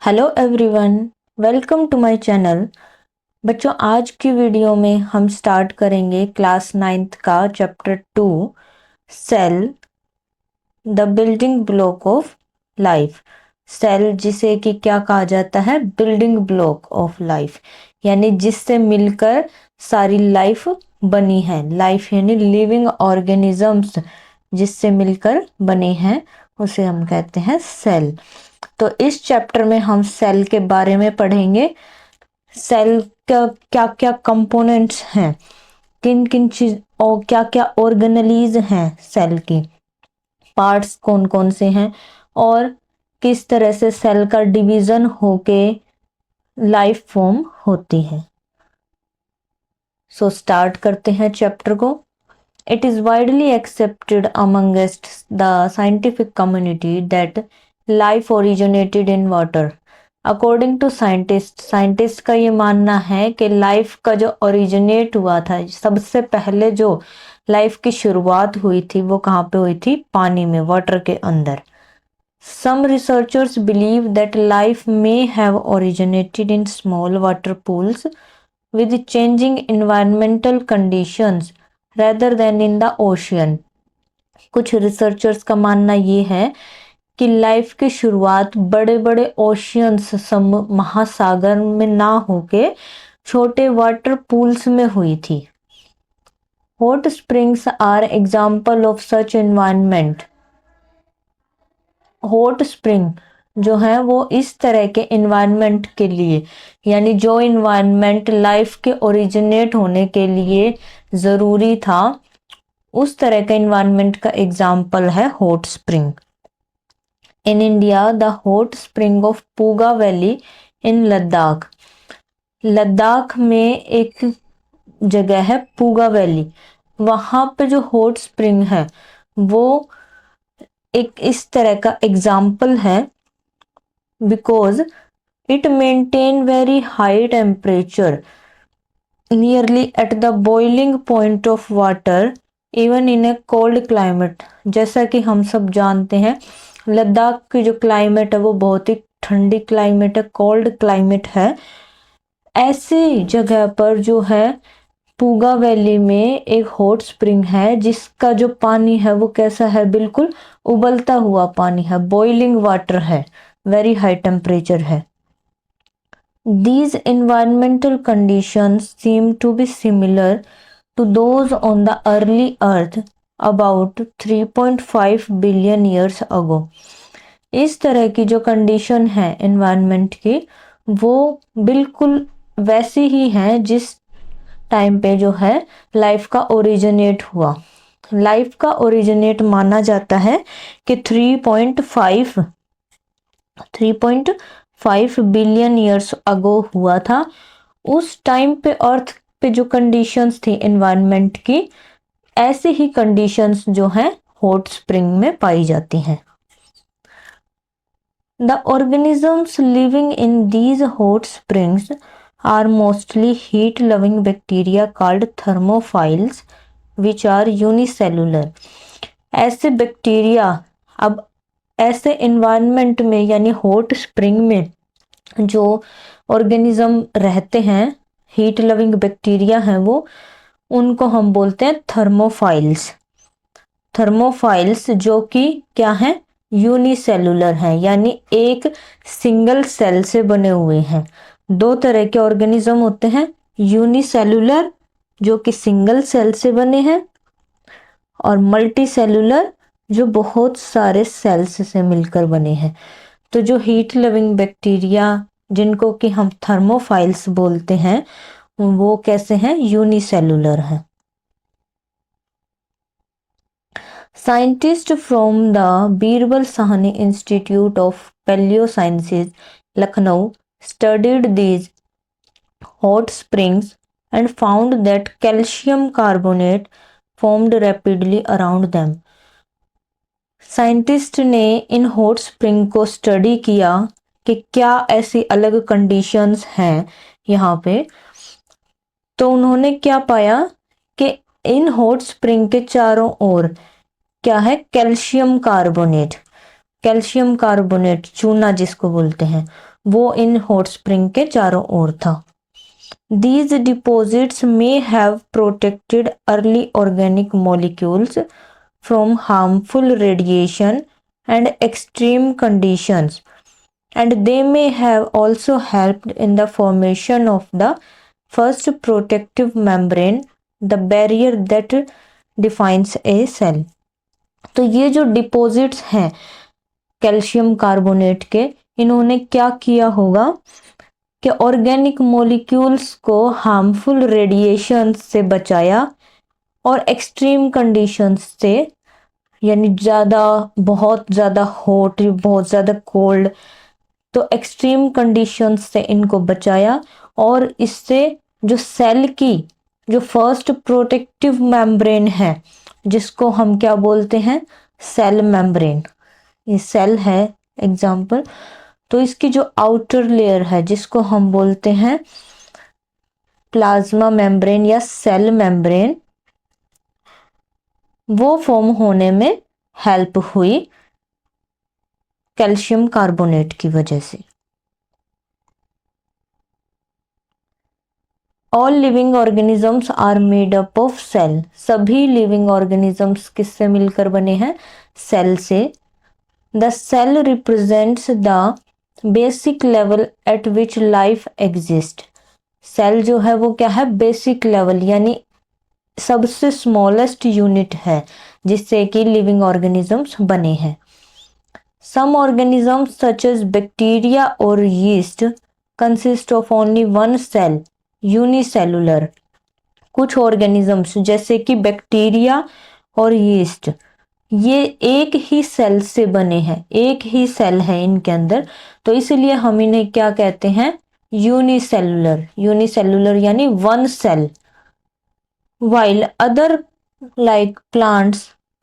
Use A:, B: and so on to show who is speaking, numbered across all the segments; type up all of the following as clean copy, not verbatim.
A: Hello everyone, welcome to my channel. बच्चों, आज की वीडियो में हम स्टार्ट करेंगे क्लास 9th का chapter 2, cell, the building block of life. Cell जिसे कि क्या कहा जाता है, बिल्डिंग ब्लॉक ऑफ लाइफ, यानी जिससे मिलकर सारी लाइफ बनी है। लाइफ यानी लिविंग ऑर्गेनिजम्स जिससे मिलकर बने हैं उसे हम कहते हैं सेल। तो इस चैप्टर में हम सेल के बारे में पढ़ेंगे। सेल का क्या क्या कंपोनेंट्स हैं, किन किन चीज और क्या क्या ऑर्गेनेलीज हैं, सेल की पार्ट्स कौन कौन से हैं और किस तरह से सेल का डिवीजन होके लाइफ फॉर्म होती है। सो स्टार्ट करते हैं चैप्टर को। It is widely accepted amongst the scientific community that life originated in water. According to scientists का ये मानना है कि लाइफ का जो ओरिजिनेट हुआ था, सबसे पहले जो लाइफ की शुरुआत हुई थी वो कहाँ पे हुई थी, पानी में, वाटर के अंदर। Some researchers believe that life may have originated in small water pools with changing environmental conditions rather than in the ocean. कुछ रिसर्चर्स का मानना ये है कि लाइफ की शुरुआत बड़े बड़े ओशियंस, महासागर में ना होके छोटे वाटर पूल्स में हुई थी। Hot springs are example of such environment. Hot spring जो है वो इस तरह के एनवायरनमेंट के लिए, यानी जो एनवायरनमेंट लाइफ के ओरिजिनेट होने के लिए ज़रूरी था, उस तरह का एनवायरनमेंट का एग्जाम्पल है hot spring. In India the hot spring of Puga valley in Ladakh. Ladakh में एक जगह है पूगा वैली, वहां पे जो हॉट स्प्रिंग है वो एक इस तरह का एग्जाम्पल है, because it maintain very high temperature nearly at the boiling point of water even in A cold climate. जैसा कि हम सब जानते हैं, लद्दाख की जो क्लाइमेट है वो बहुत ही ठंडी क्लाइमेट है, कोल्ड क्लाइमेट है। ऐसी जगह पर जो है पूगा वैली में एक हॉट स्प्रिंग है जिसका जो पानी है वो कैसा है, बिल्कुल उबलता हुआ पानी है, बॉइलिंग वाटर है, वेरी हाई टेम्परेचर है। These environmental conditions seem to be similar to those on the early Earth about 3.5 billion years ago. इस तरह की जो कंडीशन है एनवायरनमेंट की, वो बिल्कुल वैसी ही है जिस टाइम पे जो है लाइफ का ओरिजिनेट हुआ। लाइफ का ओरिजिनेट माना जाता है कि 3.5 बिलियन ईयर्स अगो हुआ था। उस टाइम पे अर्थ पे जो कंडीशंस थी एनवायरनमेंट की, ऐसे ही कंडीशंस जो हैं हॉट स्प्रिंग में पाई जाती हैं। The organisms living in these hot springs are mostly heat loving bacteria called thermophiles which are unicellular. ऐसे बैक्टीरिया अब ऐसे एनवायरनमेंट में यानी हॉट स्प्रिंग में जो ऑर्गेनिज्म रहते हैं, हीट लविंग बैक्टीरिया हैं वो, उनको हम बोलते हैं थर्मोफाइल्स। थर्मोफाइल्स जो कि क्या है, यूनिसेलुलर हैं, यानी एक सिंगल सेल से बने हुए हैं। दो तरह के ऑर्गेनिज्म होते हैं, यूनिसेलुलर जो कि सिंगल सेल से बने हैं, और मल्टी सेलुलर जो बहुत सारे सेल्स से मिलकर बने हैं। तो जो हीट लविंग बैक्टीरिया जिनको कि हम थर्मोफाइल्स बोलते हैं, वो कैसे हैं, यूनिसेलुलर हैं। Scientist from the Birbal Sahni institute of palaeo sciences Lucknow studied these hot springs and found that calcium carbonate formed rapidly around them. Scientist ने इन हॉट स्प्रिंग को स्टडी किया कि क्या ऐसी अलग कंडीशंस हैं यहाँ पे। तो उन्होंने क्या पाया कि इन हॉट स्प्रिंग के चारों ओर क्या है, कैल्शियम कार्बोनेट। कैल्शियम कार्बोनेट, चूना जिसको बोलते हैं, वो इन हॉट स्प्रिंग के चारों ओर था। These deposits may have protected early organic molecules from harmful radiation and extreme conditions, and they may have also helped in the formation of the first protective membrane, the barrier that defines a cell. तो ये जो deposits हैं calcium carbonate के, इन्होंने क्या किया होगा कि ऑर्गेनिक मॉलिक्यूल्स को हार्मफुल रेडिएशन से बचाया और एक्सट्रीम कंडीशंस से, यानी बहुत ज़्यादा हॉट, बहुत ज़्यादा कोल्ड, तो एक्सट्रीम कंडीशंस से इनको बचाया। और इससे जो सेल की जो फर्स्ट प्रोटेक्टिव मेम्ब्रेन है, जिसको हम क्या बोलते हैं, सेल मेम्ब्रेन, ये सेल है एग्जाम्पल, तो इसकी जो आउटर लेयर है जिसको हम बोलते हैं प्लाज्मा मेम्ब्रेन या सेल मेम्ब्रेन, वो फॉर्म होने में हेल्प हुई कैल्शियम कार्बोनेट की वजह से। All living organisms are made up of cell, सभी लिविंग ऑर्गेनिजम्स किससे मिलकर बने हैं, सेल से। The cell represents the basic level at which life exist, cell जो है वो क्या है, बेसिक लेवल, यानी सबसे स्मॉलेस्ट यूनिट है जिससे कि लिविंग ऑर्गेनिजम्स बने हैं। Some organisms such as bacteria और yeast consist of only one cell, unicellular. कुछ ऑर्गेनिजम्स जैसे कि बैक्टीरिया और यीस्ट, ये एक ही सेल से बने हैं, एक ही सेल है इनके अंदर, तो इसलिए हम इन्हें क्या कहते हैं, यूनिसेलुलर। यूनिसेलुलर यानी one cell. while other like plants,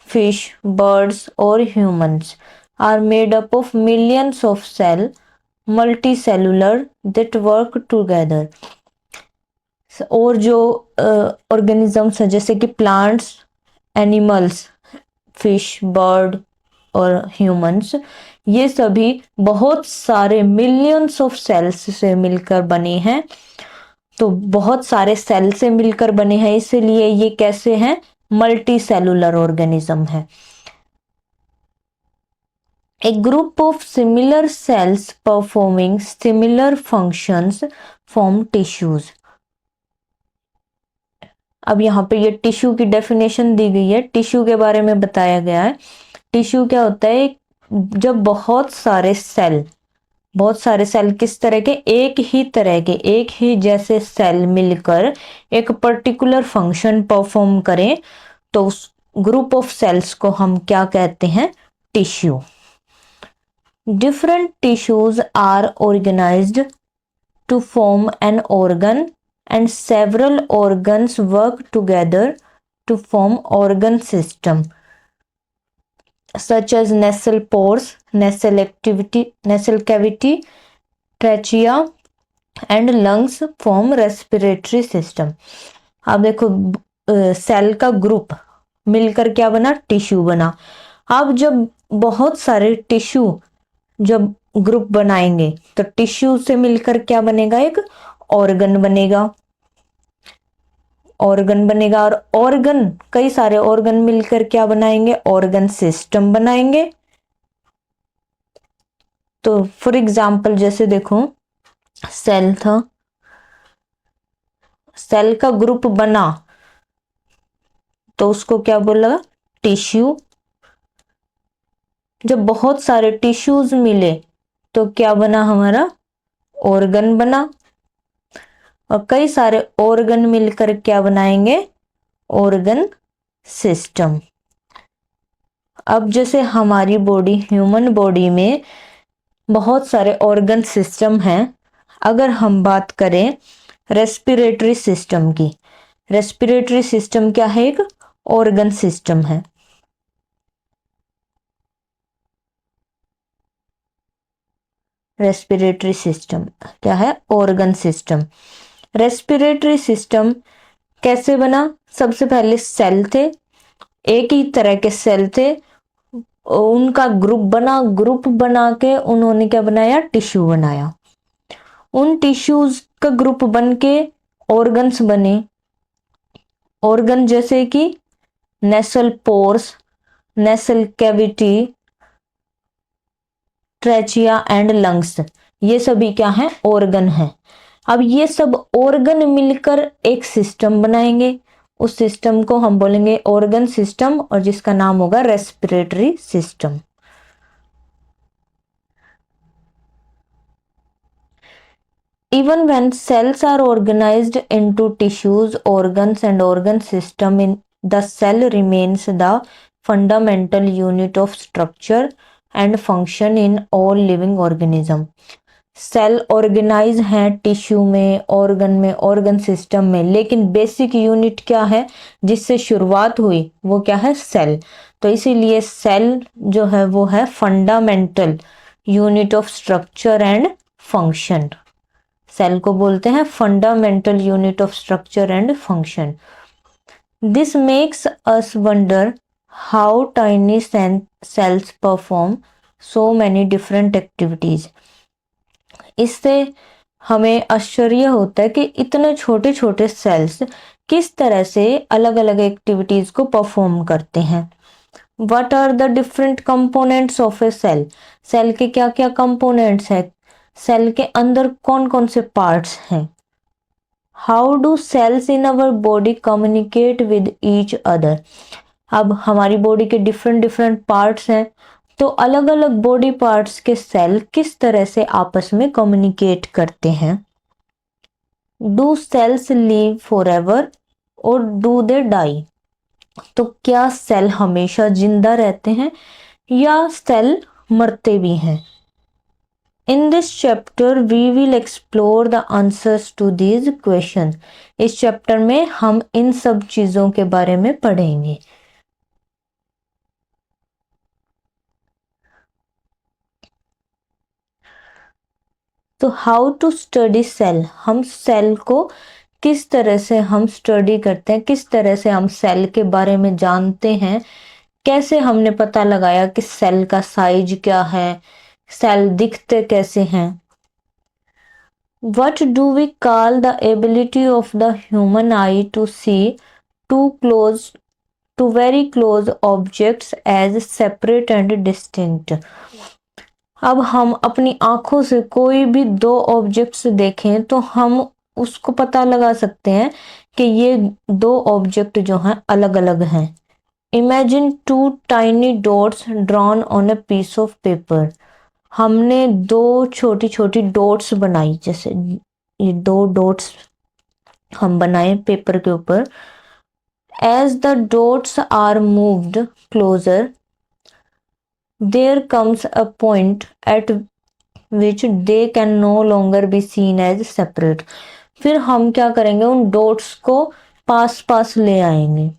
A: fish, birds or humans are made up of millions of cells, multicellular, that work together। और जो ऑर्गेनिजम्स हैं जैसे कि प्लांट्स, एनिमल्स, फिश, बर्ड और ह्यूमंस, ये सभी बहुत सारे मिलियंस ऑफ सेल्स से मिलकर बने हैं। तो बहुत सारे सेल से मिलकर बने हैं, इसलिए ये कैसे हैं, मल्टी सेलुलर ऑर्गेनिज्म है। A group of similar cells performing similar functions form tissues. अब यहाँ पे ये टिश्यू की डेफिनेशन दी गई है, टिश्यू के बारे में बताया गया है। टिश्यू क्या होता है, जब बहुत सारे सेल किस तरह के, एक ही तरह के, एक ही जैसे सेल मिलकर एक पर्टिकुलर फंक्शन परफॉर्म करें, तो उस ग्रुप ऑफ सेल्स को हम क्या कहते हैं, tissue. Different tissues are organised to form an organ and several organs work together to form organ system such as nasal pores, nasal cavity, trachea and lungs form respiratory system। अब देखो cell का group मिलकर क्या बना, tissue बना। अब जब बहुत सारे टिश्यू जब ग्रुप बनाएंगे तो टिश्यू से मिलकर क्या बनेगा, एक ऑर्गन बनेगा। और ऑर्गन, कई सारे ऑर्गन मिलकर क्या बनाएंगे, ऑर्गन सिस्टम बनाएंगे। तो फॉर एग्जाम्पल जैसे देखो सेल था, सेल का ग्रुप बना तो उसको क्या बोला, टिश्यू। जब बहुत सारे टिश्यूज मिले तो क्या बना हमारा, ऑर्गन बना। और कई सारे ऑर्गन मिलकर क्या बनाएंगे, ऑर्गन सिस्टम। अब जैसे हमारी बॉडी, ह्यूमन बॉडी में बहुत सारे ऑर्गन सिस्टम हैं। अगर हम बात करें रेस्पिरेटरी सिस्टम की, रेस्पिरेटरी सिस्टम क्या है, एक ऑर्गन सिस्टम है। रेस्पिरेटरी सिस्टम क्या है, ऑर्गन सिस्टम। रेस्पिरेटरी सिस्टम कैसे बना, सबसे पहले सेल थे, एक ही तरह के सेल थे, उनका ग्रुप बना के उन्होंने क्या बनाया, टिश्यू बनाया। उन टिश्यूज का ग्रुप बन के ऑर्गन्स बने। ऑर्गन जैसे कि nasal pores, nasal cavity, trachea and lungs, ये सभी क्या है, ऑर्गन है। अब ये सब ऑर्गन मिलकर एक सिस्टम बनाएंगे। उस सिस्टम को हम बोलेंगे ऑर्गन सिस्टम, और जिसका नाम होगा respiratory system. Even when cells are organized into tissues, organs and organ system, in the cell remains the fundamental unit of structure and function in all living organism। Cell organise है tissue में, organ में, organ system में, लेकिन basic unit क्या है जिससे शुरुआत हुई, वो क्या है, सेल। तो इसीलिए सेल जो है वो है fundamental unit of structure and function. Cell को बोलते हैं fundamental unit of structure and function. This makes us wonder how tiny cells perform so many different activities. इससे हमें आश्चर्य होता है कि इतने छोटे छोटे सेल्स किस तरह से अलग अलग एक्टिविटीज को परफॉर्म करते हैं। What are the different components of a cell. Cell के क्या क्या कंपोनेंट्स हैं, सेल के अंदर कौन कौन से पार्ट्स हैं। How do cells in our body communicate with each other. अब हमारी बॉडी के डिफरेंट डिफरेंट पार्ट्स हैं, तो अलग अलग बॉडी पार्ट्स के सेल किस तरह से आपस में कम्युनिकेट करते हैं। Do cells live for ever और डू दे डाई। तो क्या सेल हमेशा जिंदा रहते हैं या सेल मरते भी हैं। In this chapter we will explore the answers to these question. इस चैप्टर में हम इन सब चीजों के बारे में पढ़ेंगे। तो हाउ टू स्टडी सेल, हम सेल को किस तरह से हम स्टडी करते हैं, किस तरह से हम सेल के बारे में जानते हैं, कैसे हमने पता लगाया कि सेल का साइज क्या है, सेल दिखते कैसे हैं। What do we call the ability of the human eye to see to very close objects as separate and distinct। अब हम अपनी आंखों से कोई भी दो ऑब्जेक्ट्स देखें तो हम उसको पता लगा सकते हैं कि ये दो ऑब्जेक्ट जो हैं अलग अलग हैं। Imagine two tiny dots drawn on a piece of paper. हमने दो छोटी छोटी डॉट्स बनाई, जैसे ये दो डॉट्स हम बनाए पेपर के ऊपर। As the dots are moved closer there comes a point at which they can no longer be seen as separate. फिर हम क्या करेंगे, उन डॉट्स को पास पास ले आएंगे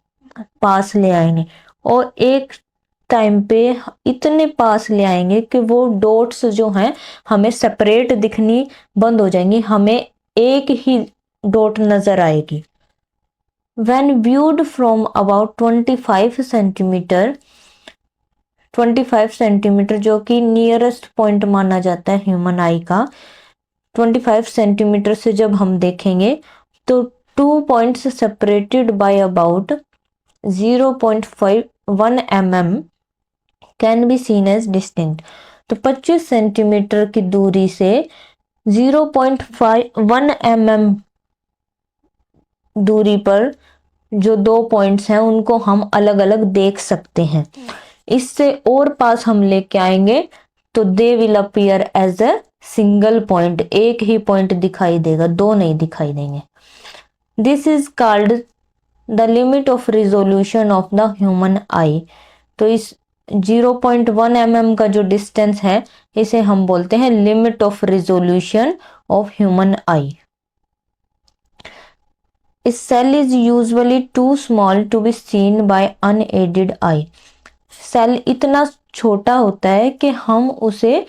A: और एक टाइम पे इतने पास ले आएंगे कि वो डॉट्स जो हैं हमें सेपरेट दिखनी बंद हो जाएंगी, हमें एक ही डॉट नजर आएगी। When viewed from about 25 centimetre, 25 centimetre जो कि नियरेस्ट पॉइंट माना जाता है ह्यूमन आई का, 25 सेंटीमीटर से जब हम देखेंगे तो 2 points separated by about 0.1 mm can be seen as distinct. तो 25 सेंटीमीटर की दूरी से 0.1 mm दूरी पर जो दो पॉइंट्स हैं उनको हम अलग अलग देख सकते हैं। इससे और पास हम लेके आएंगे तो they will appear as a single point, एक ही पॉइंट दिखाई देगा, दो नहीं दिखाई देंगे। This is called the limit of resolution of the human eye. तो इस 0.1 mm का जो डिस्टेंस है इसे हम बोलते हैं limit of resolution of human I. A cell is usually too small to be seen by unaided eye। Cell इतना छोटा होता है कि हम उसे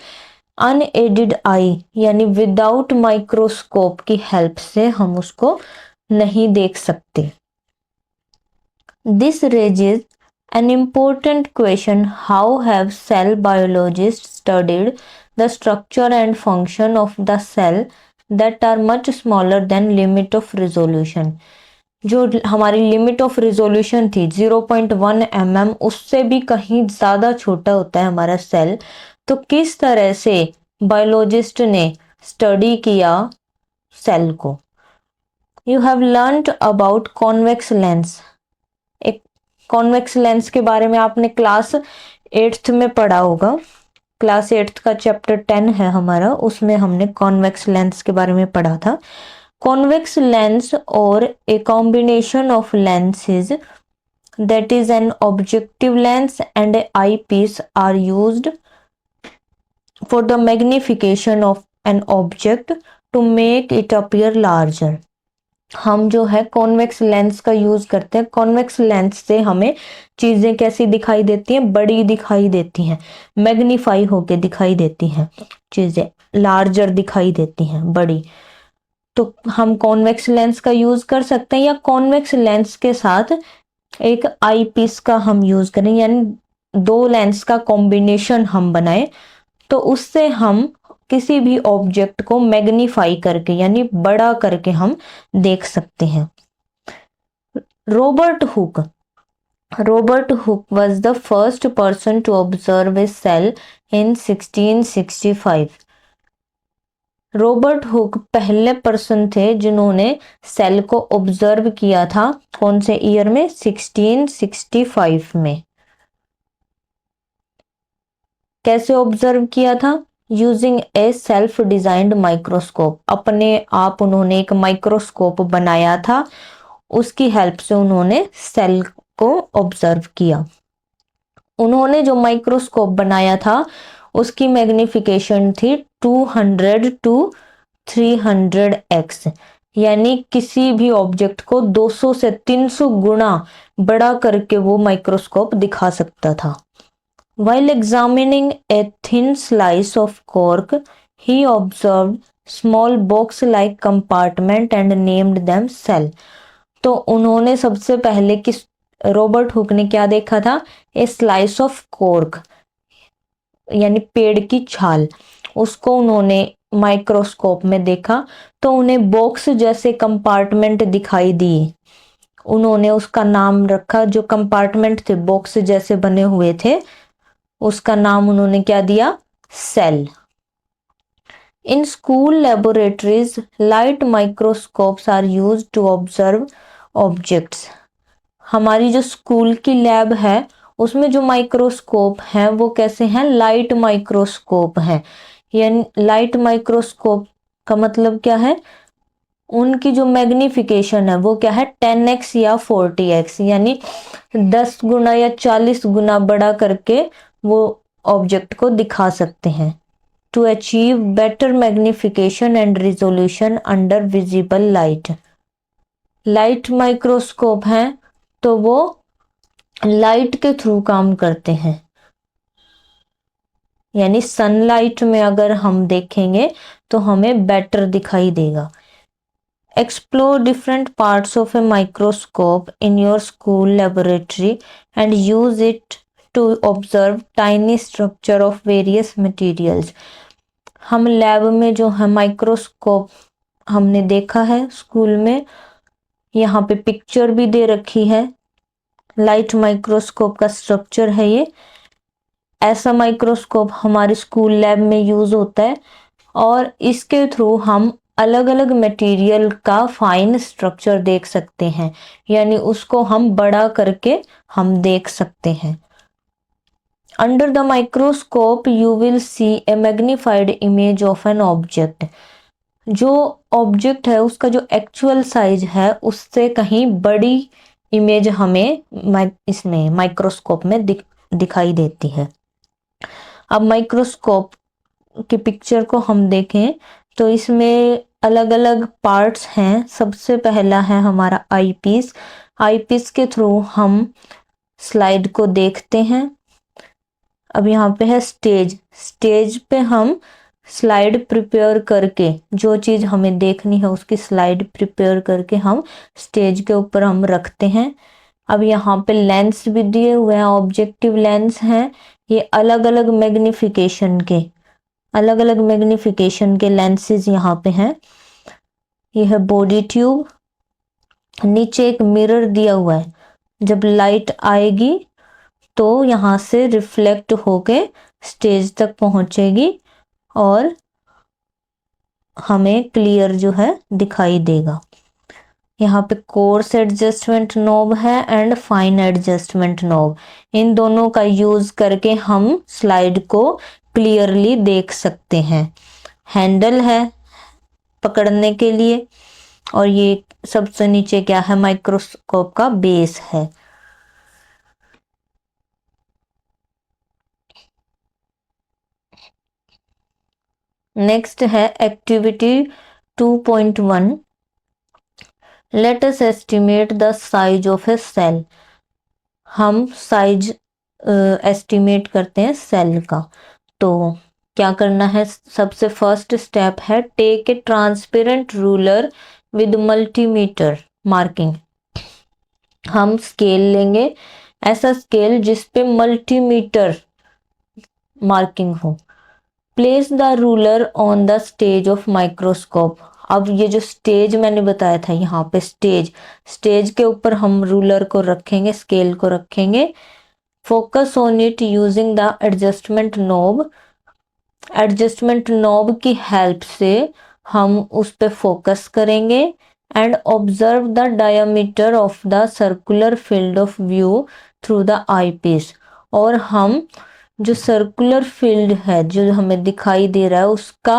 A: अनएडेड आई यानी विदाउट माइक्रोस्कोप की हेल्प से हम उसको नहीं देख सकते। This raises An important question: how have cell biologists studied the structure and function of the cell that are much smaller than limit of resolution? जो हमारी लिमिट ऑफ रिजोल्यूशन थी 0.1 mm, उससे भी कहीं ज्यादा छोटा होता है हमारा सेल। तो किस तरह से बायोलॉजिस्ट ने स्टडी किया सेल को? You have learned about convex lens. एक कॉन्वेक्स लेंस के बारे में आपने क्लास 8th में पढ़ा होगा। क्लास 8th का चैप्टर 10 है हमारा, उसमें हमने कॉन्वेक्स लेंस के बारे में पढ़ा था। कॉन्वेक्स लेंस और a combination of lenses that is an objective lens and a eyepiece are used for the magnification of an object to make it appear larger। हम जो है कॉन्वेक्स लेंस का यूज करते हैं। कॉन्वेक्स लेंस से हमें चीजें कैसी दिखाई देती हैं? बड़ी दिखाई देती हैं, मैग्नीफाई होके दिखाई देती हैं, चीजें लार्जर दिखाई देती हैं, बड़ी। तो हम कॉन्वेक्स लेंस का यूज कर सकते हैं, या कॉन्वेक्स लेंस के साथ एक आई पीस का हम यूज करें, यानी दो लेंस का कॉम्बिनेशन हम बनाए, तो उससे हम किसी भी ऑब्जेक्ट को मैग्नीफाई करके यानी बड़ा करके हम देख सकते हैं। Robert Hooke was the first person to observe a cell in 1665। Robert Hooke पहले पर्सन थे जिन्होंने सेल को ऑब्जर्व किया था। कौन से ईयर में? 1665 में। कैसे ऑब्जर्व किया था? यूजिंग ए सेल्फ डिजाइंड माइक्रोस्कोप। अपने आप उन्होंने एक माइक्रोस्कोप बनाया था, उसकी हेल्प से उन्होंने सेल को ऑब्जर्व किया। उन्होंने जो माइक्रोस्कोप बनाया था उसकी मैग्निफिकेशन थी 200 to 300x, यानी किसी भी ऑब्जेक्ट को 200 से 300 गुना बड़ा करके वो माइक्रोस्कोप दिखा सकता था। While examining a thin slice of cork, he observed small box-like compartment and named them cell। तो उन्होंने सबसे पहले किस रॉबर्ट हुक ने क्या देखा था? ए स्लाइस ऑफ कॉर्क, यानी पेड़ की छाल, उसको उन्होंने माइक्रोस्कोप में देखा तो उन्हें बॉक्स जैसे कंपार्टमेंट दिखाई दिए। उन्होंने उसका नाम रखा, जो कंपार्टमेंट थे बॉक्स जैसे बने हुए थे, उसका नाम उन्होंने क्या दिया? Cell. In school laboratories light microscopes are used to observe objects. हमारी जो स्कूल की लैब है उसमें जो माइक्रोस्कोप हैं वो कैसे हैं? लाइट माइक्रोस्कोप हैं। यानी लाइट माइक्रोस्कोप का मतलब क्या है? उनकी जो मैग्निफिकेशन है वो क्या है? 10x या 40x, यानी 10 गुना या 40 गुना बड़ा करके वो ऑब्जेक्ट को दिखा सकते हैं। To achieve better magnification and resolution under visible light. Light microscope हैं तो वो लाइट के थ्रू काम करते हैं, यानी सनलाइट में अगर हम देखेंगे तो हमें बेटर दिखाई देगा। Explore different parts of a microscope in your school laboratory and use it to observe tiny structure of various materials. हम लैब में जो है माइक्रोस्कोप हमने देखा है स्कूल में, यहाँ पे पिक्चर भी दे रखी है। लाइट माइक्रोस्कोप का स्ट्रक्चर है ये। ऐसा माइक्रोस्कोप हमारे स्कूल लैब में यूज होता है और इसके थ्रू हम अलग अलग मटेरियल का फाइन स्ट्रक्चर देख सकते हैं, यानी उसको हम बड़ा करके हम देख सकते हैं। Under the microscope you will see A magnified image of an object. जो ऑब्जेक्ट है उसका जो एक्चुअल साइज है उससे कहीं बड़ी इमेज हमें इसमें माइक्रोस्कोप में दिखाई देती है। अब माइक्रोस्कोप की पिक्चर को हम देखें तो इसमें अलग अलग पार्ट्स हैं। सबसे पहला है हमारा आई पीस। आई पीस के थ्रू हम स्लाइड को देखते हैं। अब यहाँ पे है स्टेज। स्टेज पे हम स्लाइड प्रिपेयर करके जो चीज हमें देखनी है उसकी स्लाइड प्रिपेयर करके हम स्टेज के ऊपर हम रखते हैं। अब यहाँ पे लेंस भी दिए हुए हैं, ऑब्जेक्टिव लेंस हैं, ये अलग अलग मैग्निफिकेशन के लेंसेज यहाँ पे हैं। ये है बॉडी ट्यूब, नीचे एक मिरर दिया हुआ है, जब लाइट आएगी तो यहाँ से रिफ्लेक्ट होके स्टेज तक पहुंचेगी और हमें क्लियर जो है दिखाई देगा। यहाँ पे कोर्स एडजस्टमेंट नॉब है एंड फाइन एडजस्टमेंट नॉब, इन दोनों का यूज करके हम स्लाइड को क्लियरली देख सकते हैं। हैंडल है पकड़ने के लिए, और ये सबसे नीचे क्या है, माइक्रोस्कोप का बेस है। नेक्स्ट है activity 2.1, let us estimate the size of a cell. हम साइज एस्टिमेट करते हैं सेल का। तो क्या करना है, सबसे फर्स्ट स्टेप है take a transparent ruler with multimeter marking. हम स्केल लेंगे, ऐसा स्केल जिस पे मल्टीमीटर मार्किंग हो। Place the ruler on the stage of microscope. अब ये जो स्टेज मैंने बताया था, यहाँ पे स्टेज के ऊपर हम रूलर को रखेंगे, स्केल को रखेंगे। Focus on it using the adjustment knob. Adjustment knob की हेल्प से हम उस पे फोकस करेंगे। And observe the diameter of the circular field of view through the eye piece. और हम जो सर्कुलर फील्ड है जो हमें दिखाई दे रहा है उसका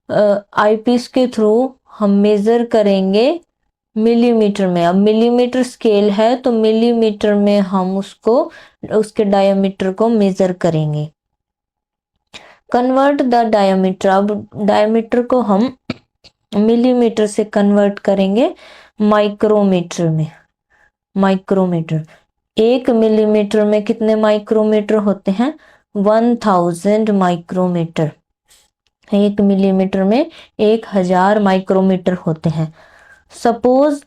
A: आई पीस के थ्रू हम मेजर करेंगे मिलीमीटर में। अब मिलीमीटर स्केल है तो मिलीमीटर में हम उसको, उसके डायमीटर को मेजर करेंगे। कन्वर्ट द डायमीटर, अब डायमीटर को हम मिलीमीटर से कन्वर्ट करेंगे माइक्रोमीटर में। माइक्रोमीटर, 1 मिलीमीटर में कितने माइक्रोमीटर होते हैं, 1000 माइक्रोमीटर। 1 मिलीमीटर में 1000 माइक्रोमीटर होते हैं। Suppose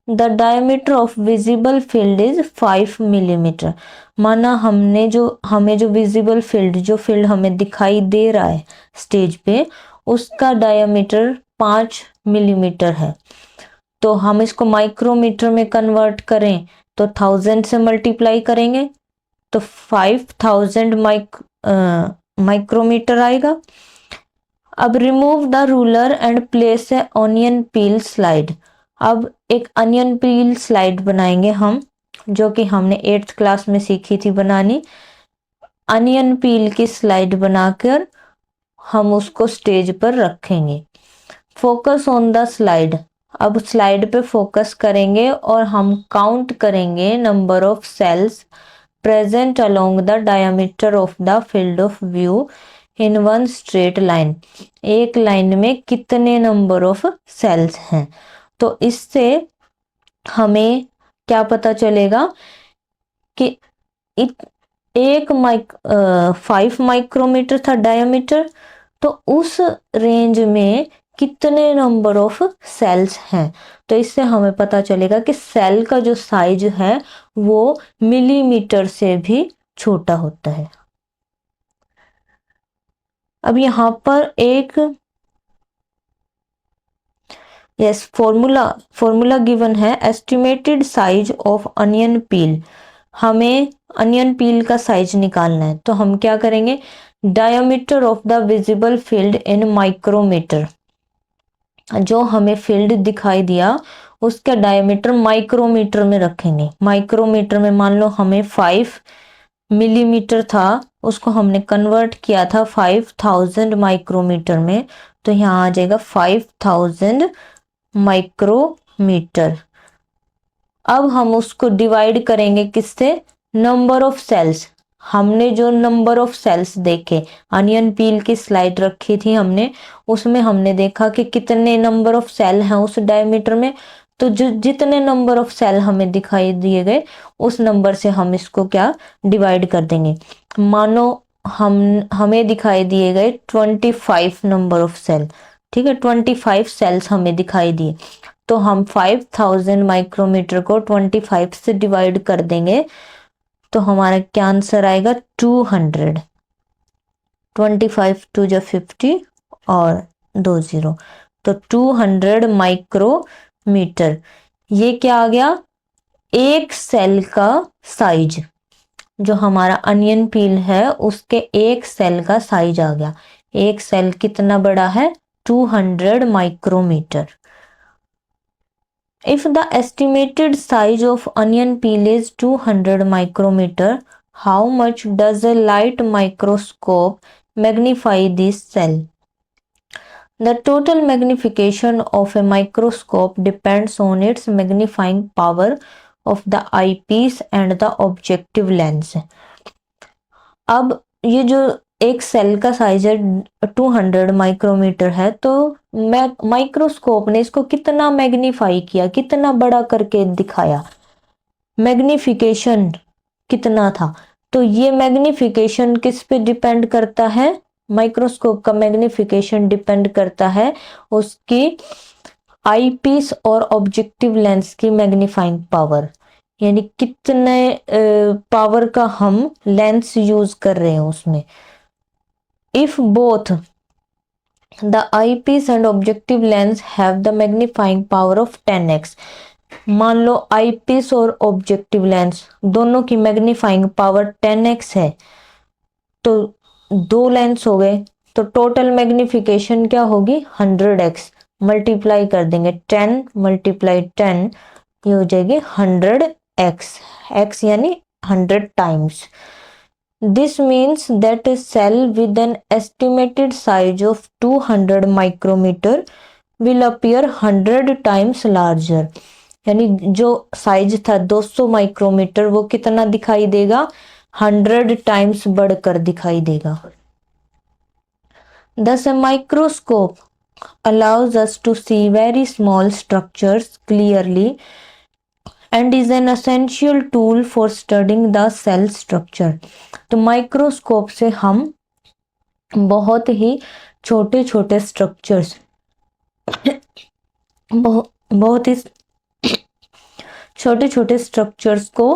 A: the diameter of visible field is 5 millimetre. माना हमें जो विजिबल फील्ड, जो फील्ड हमें दिखाई दे रहा है स्टेज पे, उसका डायमीटर 5 मिलीमीटर है। तो हम इसको माइक्रोमीटर में कन्वर्ट करें तो 1000 से मल्टीप्लाई करेंगे तो 5000 माइक्रोमीटर आएगा। अब remove the ruler and place a onion peel slide. अब एक अनियन पील स्लाइड बनाएंगे हम, जो कि हमने 8th क्लास में सीखी थी बनानी। अनियन पील की स्लाइड बनाकर हम उसको स्टेज पर रखेंगे। Focus on the slide. अब स्लाइड पे फोकस करेंगे और हम काउंट करेंगे number of cells present along the diameter of the field of view in one straight line. एक लाइन में कितने नंबर ऑफ सेल्स हैं। तो इससे हमें क्या पता चलेगा कि 5 माइक्रोमीटर था डायमीटर, तो उस रेंज में कितने नंबर ऑफ सेल्स हैं। तो इससे हमें पता चलेगा कि सेल का जो साइज है वो मिलीमीटर से भी छोटा होता है। अब यहाँ पर एक फॉर्मूला गिवन है, एस्टिमेटेड साइज ऑफ अनियन पील। हमें अनियन पील का साइज निकालना है, तो हम क्या करेंगे, diameter of the visible field in micrometre. जो हमें फील्ड दिखाई दिया उसका डायमीटर माइक्रोमीटर में रखेंगे। माइक्रोमीटर में मान लो हमें 5 मिलीमीटर था, उसको हमने कन्वर्ट किया था 5000 माइक्रोमीटर में, तो यहाँ आ जाएगा 5000 माइक्रोमीटर। अब हम उसको डिवाइड करेंगे किससे, नंबर ऑफ सेल्स। हमने जो नंबर ऑफ सेल्स देखे, अनियन पील की स्लाइड रखी थी हमने, उसमें हमने देखा कि कितने नंबर ऑफ सेल हैं उस डायमीटर में। तो जो जितने नंबर ऑफ सेल हमें दिखाई दिए गए उस नंबर से हम इसको क्या डिवाइड कर देंगे। मानो हमें दिखाई दिए गए 25 नंबर ऑफ सेल, ठीक है, 25 सेल्स हमें दिखाई दिए। तो हम 5000 माइक्रोमीटर को 25 से डिवाइड कर देंगे तो हमारा क्या आंसर आएगा 200। 25 टू जा 50 और 2 0, तो 200 माइक्रोमीटर। ये क्या आ गया, एक सेल का साइज, जो हमारा अनियन पील है उसके एक सेल का साइज आ गया। एक सेल कितना बड़ा है, 200 micrometer. If the estimated size of onion peel is 200 micrometer, how much does a light microscope magnify this cell? The total magnification of a microscope depends on its magnifying power of the eyepiece and the objective lens. अब ये जो एक cell का size है 200 micrometer है, तो microscope ने इसको कितना मैग्नीफाई किया, कितना बड़ा करके दिखाया, मैग्निफिकेशन कितना था। तो ये मैग्निफिकेशन किस पे डिपेंड करता है, माइक्रोस्कोप का मैग्निफिकेशन डिपेंड करता है उसकी आईपीस और ऑब्जेक्टिव लेंस की मैग्नीफाइंग पावर, यानी कितने पावर का हम लेंस यूज कर रहे हैं उसमें। If both the eyepiece and objective lens have the magnifying power of 10x, मान लो आईपीस और ऑब्जेक्टिव लेंस दोनों की मैग्नीफाइंग पावर 10x है, तो दो लेंस हो गए, तो टोटल मैग्निफिकेशन क्या होगी 100x, मल्टीप्लाई कर देंगे 10 मल्टीप्लाई 10, ये हो जाएगी 100x, x यानी 100 times. This means that a cell with an estimated size of 200 micrometer will appear 100 times larger, यानी जो साइज था 200 माइक्रोमीटर वो कितना दिखाई देगा, 100 टाइम्स बढ़कर दिखाई देगा। Thus a microscope allows us to see very small structures clearly and is an essential tool for studying the cell structure। तो माइक्रोस्कोप से हम बहुत ही छोटे छोटे स्ट्रक्चर्स बहुत ही छोटे छोटे स्ट्रक्चर्स को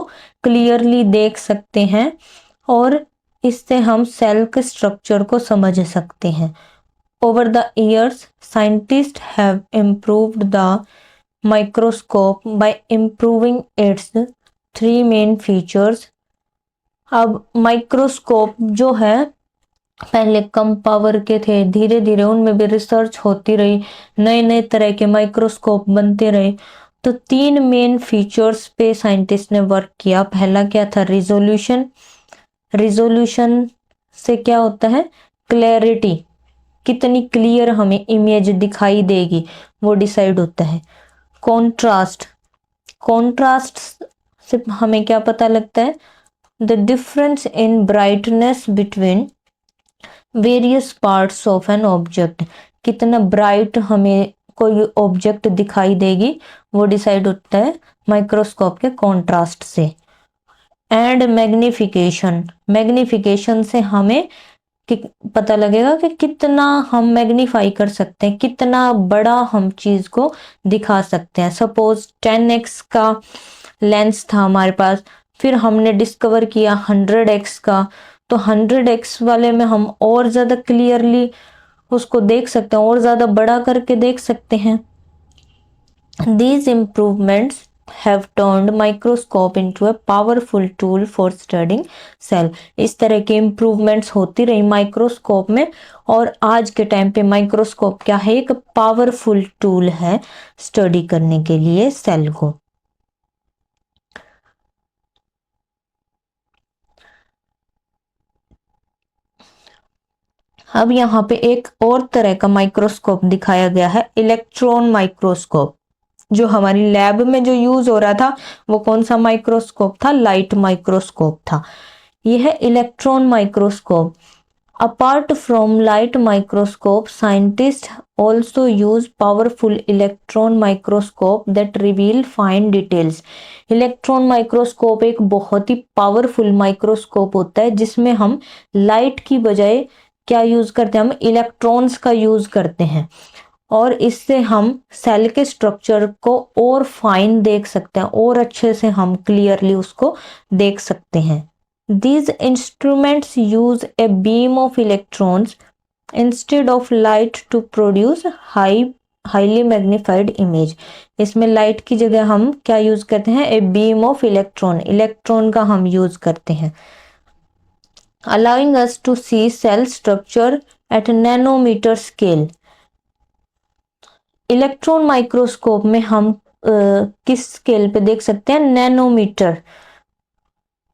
A: क्लियरली देख सकते हैं और इससे हम सेल के स्ट्रक्चर को समझ सकते हैं। Over the years scientist have improved the microscope by improving its 3 main features। अब माइक्रोस्कोप जो है पहले कम पावर के थे, धीरे धीरे उनमें भी रिसर्च होती रही, नए नए तरह के माइक्रोस्कोप बनते रहे, तो 3 मेन फीचर्स पे साइंटिस्ट ने वर्क किया। पहला क्या था, रिजोल्यूशन। रिजोल्यूशन से क्या होता है, क्लैरिटी, कितनी क्लियर हमें इमेज दिखाई देगी वो डिसाइड होता है। कॉन्ट्रास्ट, कॉन्ट्रास्ट से हमें क्या पता लगता है, the difference in brightness between various parts of an object, कितना ब्राइट हमें कोई ऑब्जेक्ट दिखाई देगी वो डिसाइड होता है माइक्रोस्कोप के कॉन्ट्रास्ट से। एंड मैग्निफिकेशन, मैग्निफिकेशन से हमें पता लगेगा कि कितना हम मैग्नीफाई कर सकते हैं, कितना बड़ा हम चीज को दिखा सकते हैं। सपोज 10x का लेंस था हमारे पास, फिर हमने डिस्कवर किया 100x का, तो 100x वाले में हम और ज्यादा क्लियरली उसको देख सकते हैं, और ज्यादा बड़ा करके देख सकते हैं। These improvements have turned microscope into a powerful tool for studying cell। इस तरह के improvements होती रही माइक्रोस्कोप में, और आज के टाइम पे माइक्रोस्कोप क्या है, एक पावरफुल टूल है स्टडी करने के लिए सेल को। अब यहाँ पे एक और तरह का माइक्रोस्कोप दिखाया गया है, इलेक्ट्रॉन माइक्रोस्कोप। जो हमारी लैब में जो यूज हो रहा था वो कौन सा माइक्रोस्कोप था, लाइट माइक्रोस्कोप था। यह है electron microscope. Apart from light microscope, scientist also use powerful electron microscope that reveal fine details. Electron microscope एक बहुत ही पावरफुल माइक्रोस्कोप होता है जिसमें हम लाइट की बजाय क्या यूज करते हैं, हम इलेक्ट्रॉन्स का यूज करते हैं, और इससे हम सेल के स्ट्रक्चर को और फाइन देख सकते हैं, और अच्छे से हम क्लियरली उसको देख सकते हैं। These instruments use a beam of electrons instead of light to produce highly magnified image। इसमें लाइट की जगह हम क्या यूज करते हैं? A beam of electron, electron का हम यूज करते हैं। allowing us to see cell structure at nanometer scale। Electron microscope में हम किस स्केल पे देख सकते हैं? नैनोमीटर।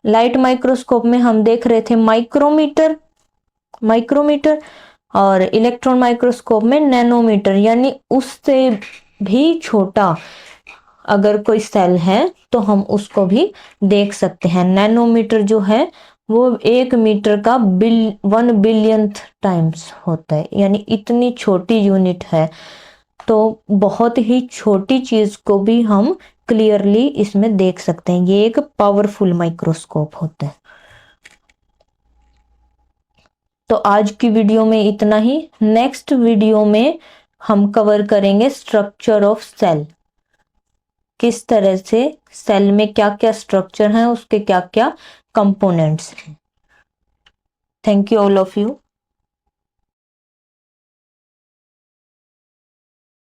A: लाइट माइक्रोस्कोप में हम देख रहे थे माइक्रोमीटर, और इलेक्ट्रॉन माइक्रोस्कोप में नैनोमीटर, यानी उससे भी छोटा अगर कोई सेल है तो हम उसको भी देख सकते हैं। नैनोमीटर जो है वो 1 मीटर का 1 बिलियंथ टाइम्स होता है, यानी इतनी छोटी यूनिट है। तो बहुत ही छोटी चीज को भी हम क्लियरली इसमें देख सकते हैं। ये एक पावरफुल माइक्रोस्कोप होता है। तो आज की वीडियो में इतना ही। नेक्स्ट वीडियो में हम कवर करेंगे स्ट्रक्चर ऑफ सेल, किस तरह से सेल में क्या क्या स्ट्रक्चर हैं, उसके क्या क्या कंपोनेंट्स हैं। Thank you all of you.